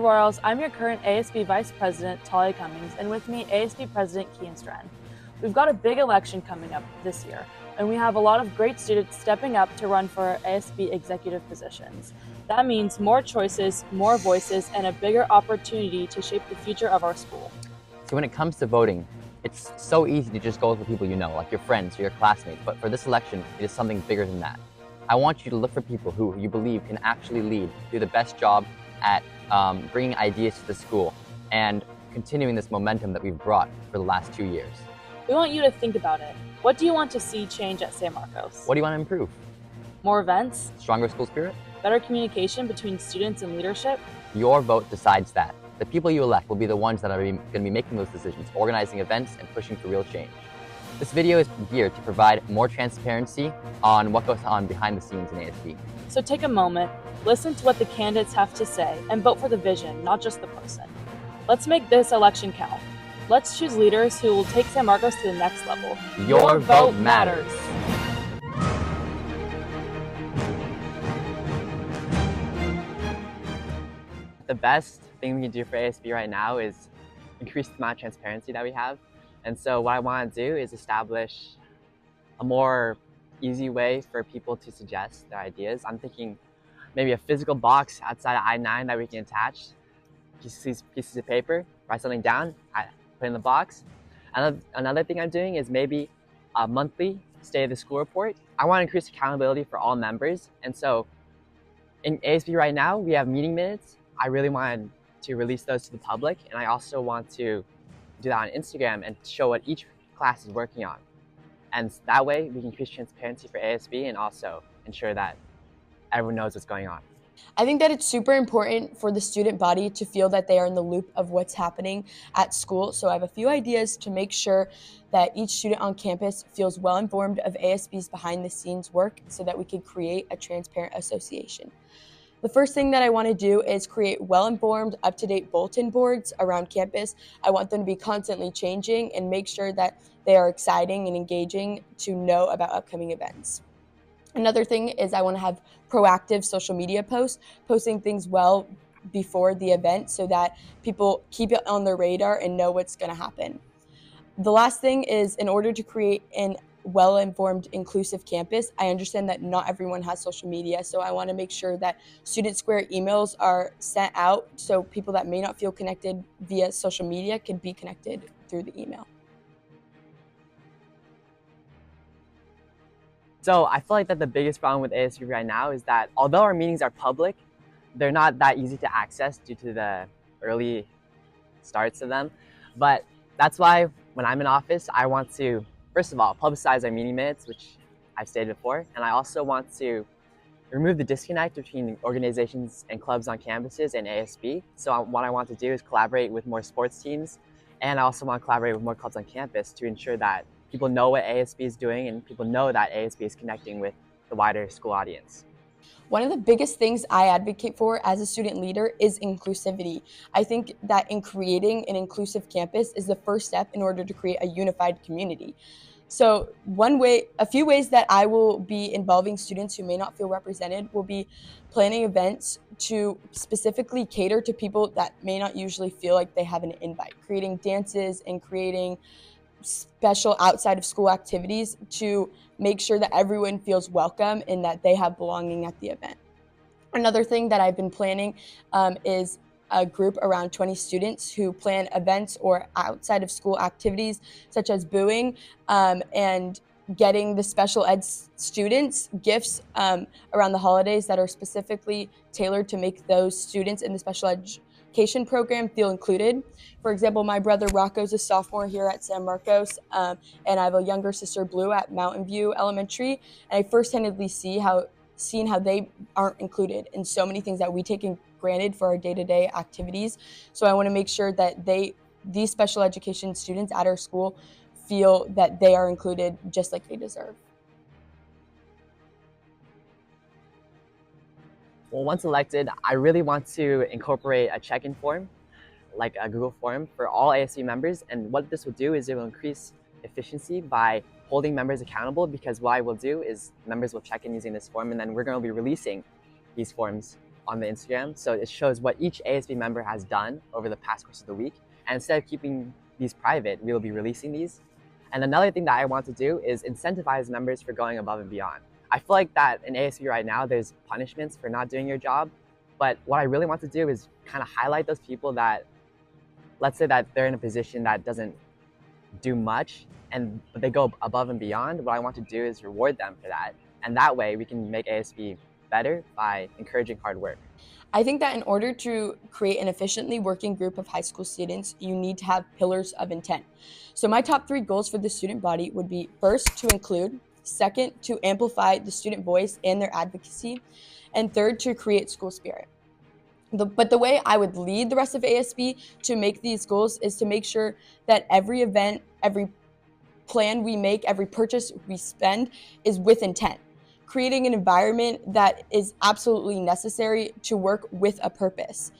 Royals, I'm your current ASB Vice President, Talia Cummings, and with me, ASB President, Kian Strand. We've got a big election coming up this year, and we have a lot of great students stepping up to run for ASB executive positions. That means more choices, more voices, and a bigger opportunity to shape the future of our school. So when it comes to voting, it's so easy to just go with the people you know, like your friends or your classmates, but for this election, it is something bigger than that. I want you to look for people who you believe can actually lead, do the best job at bringing ideas to the school and continuing this momentum that we've brought for the last 2 years. We want you to think about it. What do you want to see change at San Marcos? What do you want to improve? More events? Stronger school spirit? Better communication between students and leadership? Your vote decides that. The people you elect will be the ones that are going to be making those decisions, organizing events and pushing for real change. This video is geared to provide more transparency on what goes on behind the scenes in ASB. So take a moment, listen to what the candidates have to say, and vote for the vision, not just the person. Let's make this election count. Let's choose leaders who will take San Marcos to the next level. Your vote matters. The best thing we can do for ASB right now is increase the amount of transparency that we have. And so what I want to do is establish a more easy way for people to suggest their ideas. I'm thinking maybe a physical box outside of I-9 that we can attach pieces of paper, write something down, put in the box. Another thing I'm doing is maybe a monthly state of the school report. I want to increase accountability for all members. And so in ASB right now, we have meeting minutes. I really want to release those to the public. And I also want to do that on Instagram and show what each class is working on. And that way we can increase transparency for ASB and also ensure that everyone knows what's going on. I think that it's super important for the student body to feel that they are in the loop of what's happening at school. So I have a few ideas to make sure that each student on campus feels well informed of ASB's behind the scenes work so that we can create a transparent association. The first thing that I want to do is create well-informed, up-to-date bulletin boards around campus. I want them to be constantly changing and make sure that they are exciting and engaging to know about upcoming events. Another thing is I want to have proactive social media posts, posting things well before the event so that people keep it on their radar and know what's going to happen. The last thing is, in order to create an well-informed, inclusive campus, I understand that not everyone has social media, so I want to make sure that Student Square emails are sent out so people that may not feel connected via social media can be connected through the email. So I feel like that the biggest problem with ASB right now is that although our meetings are public, they're not that easy to access due to the early starts of them. But that's why when I'm in office, I want to, first of all, publicize our meeting minutes, which I've stated before. And I also want to remove the disconnect between organizations and clubs on campuses and ASB. So what I want to do is collaborate with more sports teams. And I also want to collaborate with more clubs on campus to ensure that people know what ASB is doing and people know that ASB is connecting with the wider school audience. One of the biggest things I advocate for as a student leader is inclusivity. I think that in creating an inclusive campus is the first step in order to create a unified community. So a few ways that I will be involving students who may not feel represented will be planning events to specifically cater to people that may not usually feel like they have an invite, creating dances and creating special outside of school activities to make sure that everyone feels welcome and that they have belonging at the event. Another thing that I've been planning is a group around 20 students who plan events or outside of school activities such as booing and getting the special ed students gifts around the holidays that are specifically tailored to make those students in the special education program feel included. For example, my brother Rocco's a sophomore here at San Marcos, and I have a younger sister, Blue, at Mountain View Elementary, and I first-handedly seen how they aren't included in so many things that we take for granted for our day-to-day activities. So I want to make sure that these special education students at our school feel that they are included just like they deserve. Well, once elected, I really want to incorporate a check-in form, like a Google form for all ASB members. And what this will do is it will increase efficiency by holding members accountable, because what I will do is members will check in using this form, and then we're going to be releasing these forms on the Instagram. So it shows what each ASB member has done over the past course of the week. And instead of keeping these private, we will be releasing these. And another thing that I want to do is incentivize members for going above and beyond. I feel like that in ASB right now, there's punishments for not doing your job. But what I really want to do is kind of highlight those people that, let's say that they're in a position that doesn't do much, but they go above and beyond. What I want to do is reward them for that. And that way we can make ASB better by encouraging hard work. I think that in order to create an efficiently working group of high school students, you need to have pillars of intent. So my top 3 goals for the student body would be: first, to include; second, to amplify the student voice and their advocacy; and third, to create school spirit. But the way I would lead the rest of ASB to make these goals is to make sure that every event, every plan we make, every purchase we spend is with intent, creating an environment that is absolutely necessary to work with a purpose.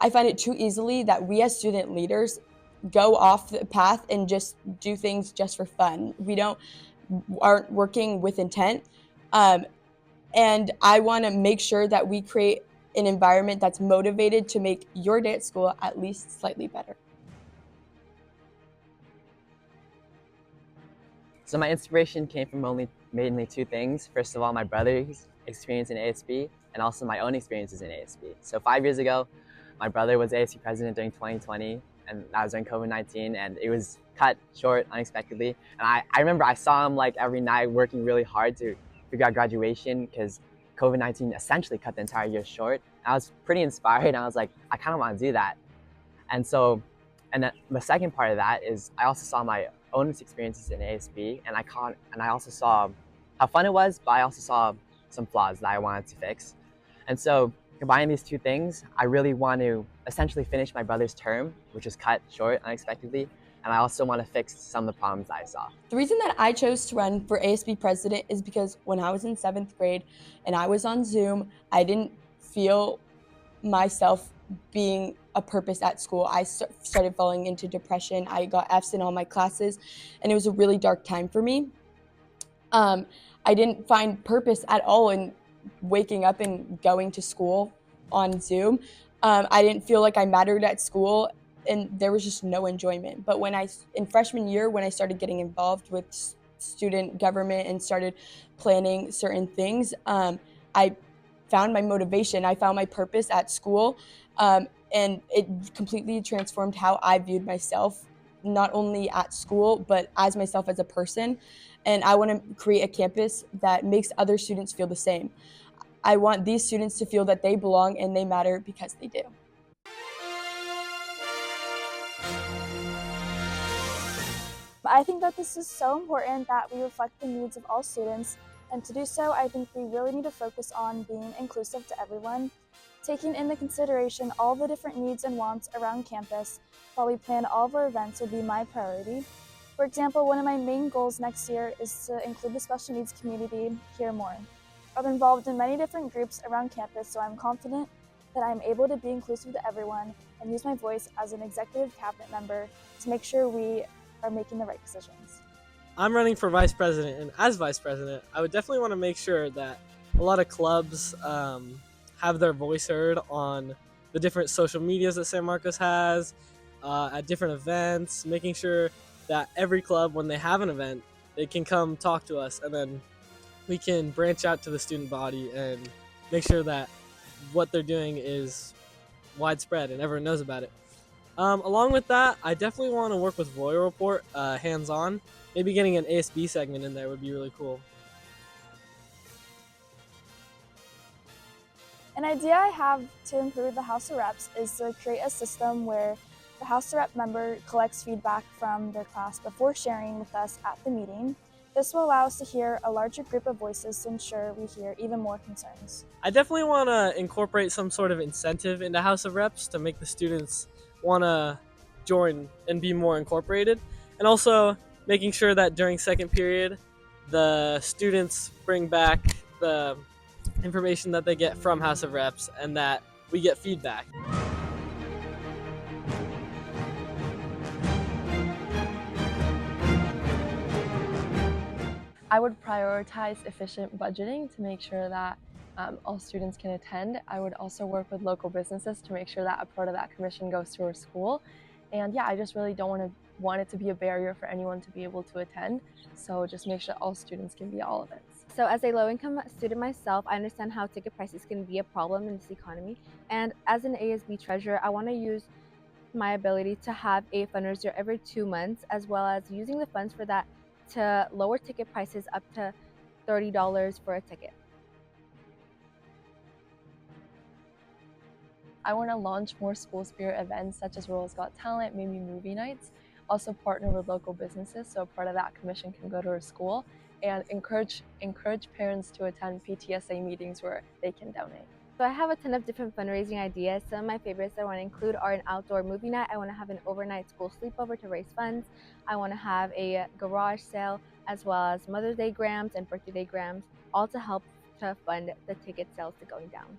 I find it too easily that we as student leaders go off the path and just do things just for fun. We aren't working with intent. And I want to make sure that we create an environment that's motivated to make your day at school at least slightly better. So my inspiration came from mainly 2 things. First of all, my brother's experience in ASB, and also my own experiences in ASB. So 5 years ago, my brother was ASB president during 2020, and that was during COVID-19, and it was cut short unexpectedly. And I remember I saw him like every night working really hard to figure out graduation, because COVID-19 essentially cut the entire year short. And I was pretty inspired, and I was like, I kind of want to do that. And then the second part of that is I also saw my own experiences in ASB, and I also saw how fun it was, but I also saw some flaws that I wanted to fix. And so combining these 2 things, I really want to essentially finish my brother's term, which was cut short unexpectedly, and I also want to fix some of the problems that I saw. The reason that I chose to run for ASB president is because when I was in 7th grade and I was on Zoom, I didn't feel myself being a purpose at school. I started falling into depression. I got Fs in all my classes, and it was a really dark time for me. I didn't find purpose at all in waking up and going to school on Zoom. I didn't feel like I mattered at school, and there was just no enjoyment. But in freshman year, when I started getting involved with student government and started planning certain things, I found my motivation. I found my purpose at school, and it completely transformed how I viewed myself, not only at school, but as myself as a person. And I want to create a campus that makes other students feel the same. I want these students to feel that they belong and they matter because they do. I think that this is so important that we reflect the needs of all students, and to do so, I think we really need to focus on being inclusive to everyone, taking into consideration all the different needs and wants around campus while we plan all of our events would be my priority. For example, one of my main goals next year is to include the special needs community here more. I'm involved in many different groups around campus, so I'm confident that I'm able to be inclusive to everyone and use my voice as an executive cabinet member to make sure we are making the right decisions. I'm running for vice president, and as vice president, I would definitely want to make sure that a lot of clubs have their voice heard on the different social medias that San Marcos has, at different events, making sure that every club, when they have an event, they can come talk to us, and then we can branch out to the student body and make sure that what they're doing is widespread and everyone knows about it. Along with that, I definitely want to work with Royal Report hands-on. Maybe getting an ASB segment in there would be really cool. An idea I have to improve the House of Reps is to create a system where the House of Rep member collects feedback from their class before sharing with us at the meeting. This will allow us to hear a larger group of voices to ensure we hear even more concerns. I definitely want to incorporate some sort of incentive into House of Reps to make the students want to join and be more incorporated, and also making sure that during second period the students bring back the information that they get from House of Reps and that we get feedback. I would prioritize efficient budgeting to make sure that all students can attend. I would also work with local businesses to make sure that a part of that commission goes to our school. And yeah, I just really don't want it to be a barrier for anyone to be able to attend. So just make sure all students can be at all events. So as a low-income student myself, I understand how ticket prices can be a problem in this economy. And as an ASB treasurer, I want to use my ability to have a fundraiser every 2 months, as well as using the funds for that to lower ticket prices up to $30 for a ticket. I want to launch more school spirit events such as Royals Got Talent, maybe movie nights. Also partner with local businesses so part of that commission can go to our school, and encourage parents to attend PTSA meetings where they can donate. So I have a ton of different fundraising ideas. Some of my favorites I want to include are an outdoor movie night. I want to have an overnight school sleepover to raise funds. I want to have a garage sale, as well as Mother's Day grams and birthday day grams, all to help to fund the ticket sales to going down.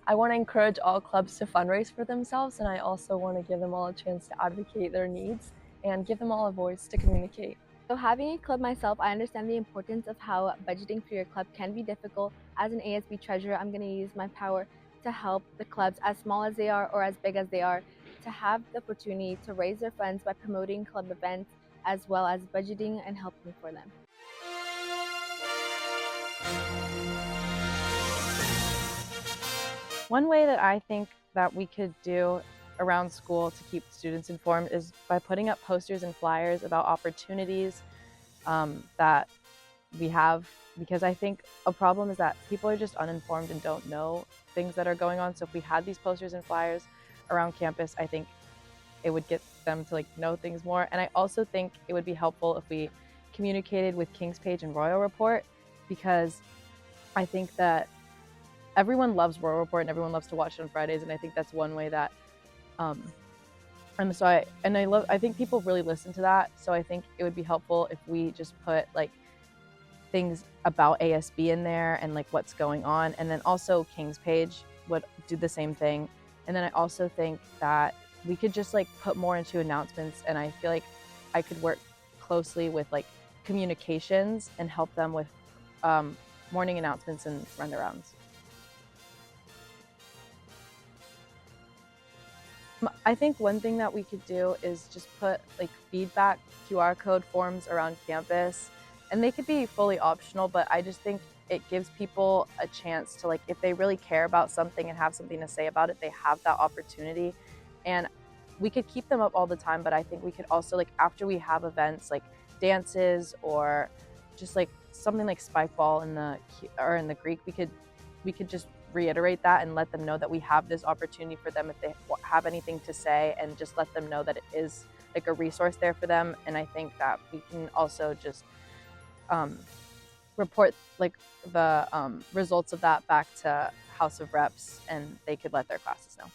I want to encourage all clubs to fundraise for themselves, and I also want to give them all a chance to advocate their needs and give them all a voice to communicate. So having a club myself, I understand the importance of how budgeting for your club can be difficult. As an ASB treasurer, I'm going to use my power to help the clubs, as small as they are or as big as they are, to have the opportunity to raise their funds by promoting club events, as well as budgeting and helping for them. One way that I think that we could do around school to keep students informed is by putting up posters and flyers about opportunities that we have, because I think a problem is that people are just uninformed and don't know things that are going on. So if we had these posters and flyers around campus, I think it would get them to know things more. And I also think it would be helpful if we communicated with King's Page and Royal Report, because I think that everyone loves Royal Report and everyone loves to watch it on Fridays, and I think that's one way that I think people really listen to that. So I think it would be helpful if we just put things about ASB in there and what's going on, and then also King's Page would do the same thing. And then I also think that we could just put more into announcements, and I feel like I could work closely with communications and help them with morning announcements and rundarounds. I think one thing that we could do is just put feedback QR code forms around campus, and they could be fully optional, but I just think it gives people a chance to if they really care about something and have something to say about it, they have that opportunity. And we could keep them up all the time, but I think we could also after we have events like dances or just something like spike ball in the Greek, we could just reiterate that and let them know that we have this opportunity for them if they have anything to say, and just let them know that it is a resource there for them. And I think that we can also just report the results of that back to House of Reps, and they could let their classes know.